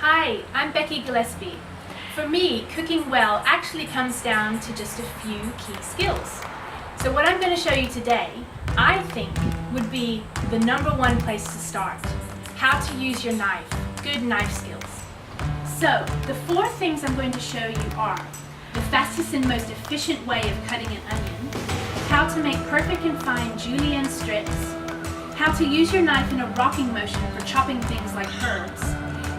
Hi, I'm Becky Gilhespie. For me, cooking well actually comes down to just a few key skills. So what I'm going to show you today, I think, would be the #1 place to start. How to use your knife, good knife skills. So, the 4 things I'm going to show you are the fastest and most efficient way of cutting an onion, how to make perfect and fine julienne strips, how to use your knife in a rocking motion for chopping things like herbs,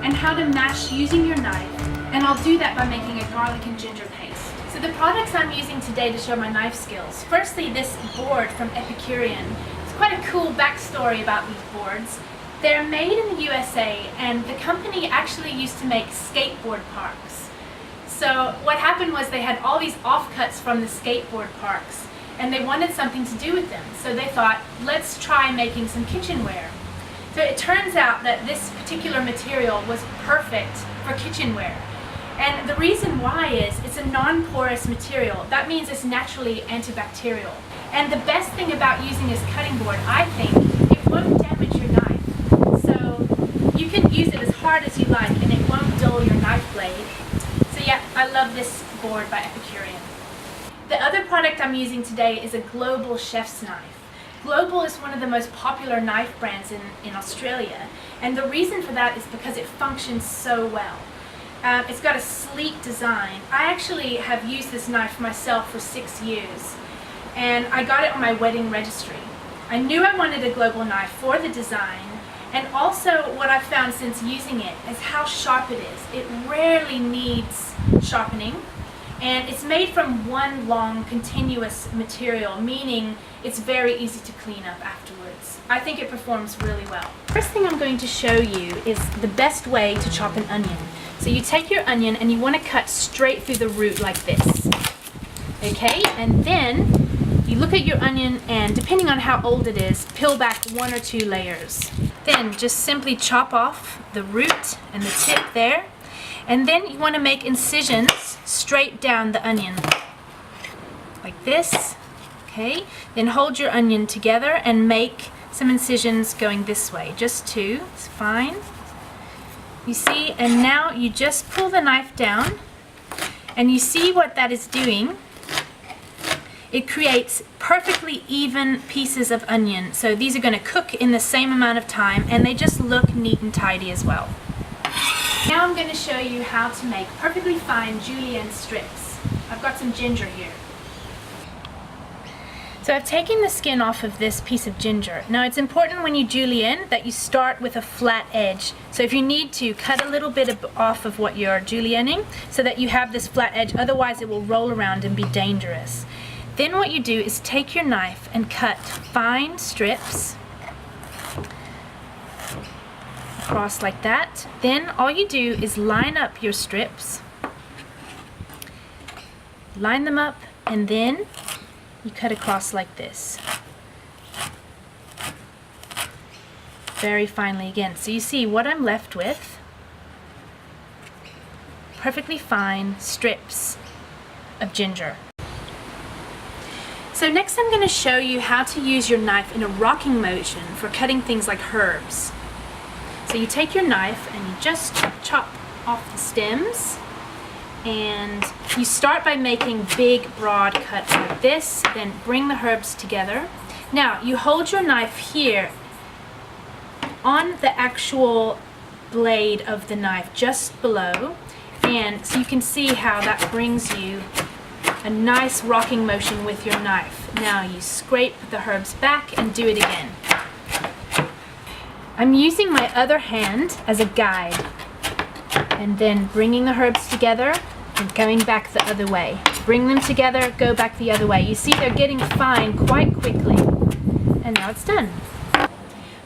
and how to mash using your knife, and I'll do that by making a garlic and ginger paste. So the products I'm using today to show my knife skills. Firstly, this board from Epicurean. It's quite a cool backstory about these boards. They're made in the USA, and the company actually used to make skateboard parks. So what happened was they had all these offcuts from the skateboard parks, and they wanted something to do with them. So they thought, let's try making some kitchenware. So it turns out that this particular material was perfect for kitchenware. And the reason why is it's a non-porous material. That means it's naturally antibacterial. And the best thing about using this cutting board, I think, it won't damage your knife. So you can use it as hard as you like and it won't dull your knife blade. So yeah, I love this board by Epicurean. The other product I'm using today is a Global chef's knife. Global is one of the most popular knife brands in Australia, and the reason for that is because it functions so well. It's got a sleek design. I actually have used this knife myself for 6 years, and I got it on my wedding registry. I knew I wanted a Global knife for the design, and also what I've found since using it is how sharp it is. It rarely needs sharpening. And it's made from one long continuous material, meaning it's very easy to clean up afterwards. I think it performs really well. First thing I'm going to show you is the best way to chop an onion. So you take your onion and you want to cut straight through the root like this. Okay, and then you look at your onion and depending on how old it is, peel back 1 or 2 layers. Then just simply chop off the root and the tip there. And then you want to make incisions straight down the onion, like this, okay? Then hold your onion together and make some incisions going this way, just 2, it's fine. You see, and now you just pull the knife down, and you see what that is doing. It creates perfectly even pieces of onion, so these are going to cook in the same amount of time, and they just look neat and tidy as well. Now I'm going to show you how to make perfectly fine julienne strips. I've got some ginger here. So I've taken the skin off of this piece of ginger. Now it's important when you julienne that you start with a flat edge. So if you need to, cut a little bit off of what you're julienning so that you have this flat edge, otherwise it will roll around and be dangerous. Then what you do is take your knife and cut fine strips across like that. Then all you do is line up your strips, line them up, and then you cut across like this, very finely again. So you see what I'm left with, perfectly fine strips of ginger. So next I'm going to show you how to use your knife in a rocking motion for cutting things like herbs. So you take your knife and you just chop off the stems, and you start by making big broad cuts like this, then bring the herbs together. Now you hold your knife here on the actual blade of the knife just below, and so you can see how that brings you a nice rocking motion with your knife. Now you scrape the herbs back and do it again. I'm using my other hand as a guide and then bringing the herbs together and going back the other way. Bring them together, go back the other way. You see they're getting fine quite quickly, and now it's done.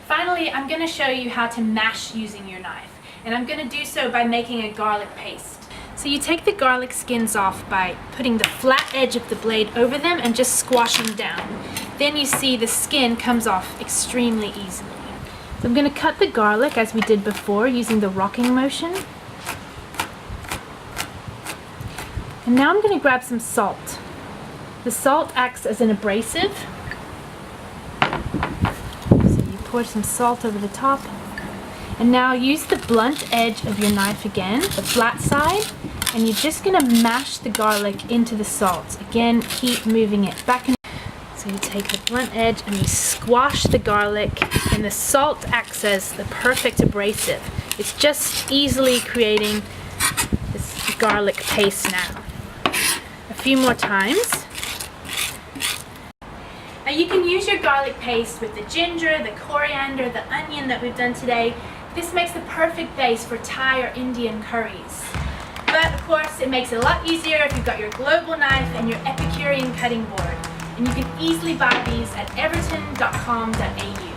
Finally, I'm going to show you how to mash using your knife, and I'm going to do so by making a garlic paste. So you take the garlic skins off by putting the flat edge of the blade over them and just squashing down. Then you see the skin comes off extremely easily. So I'm going to cut the garlic as we did before using the rocking motion. And now I'm going to grab some salt. The salt acts as an abrasive. So you pour some salt over the top. And now use the blunt edge of your knife again, the flat side, and you're just gonna mash the garlic into the salt. Again, keep moving it back and so you take the blunt edge and you squash the garlic, and the salt acts as the perfect abrasive. It's just easily creating this garlic paste now. A few more times. Now you can use your garlic paste with the ginger, the coriander, the onion that we've done today. This makes the perfect base for Thai or Indian curries. But of course it makes it a lot easier if you've got your global knife and your Epicurean cutting board. And you can easily buy these at everten.com.au.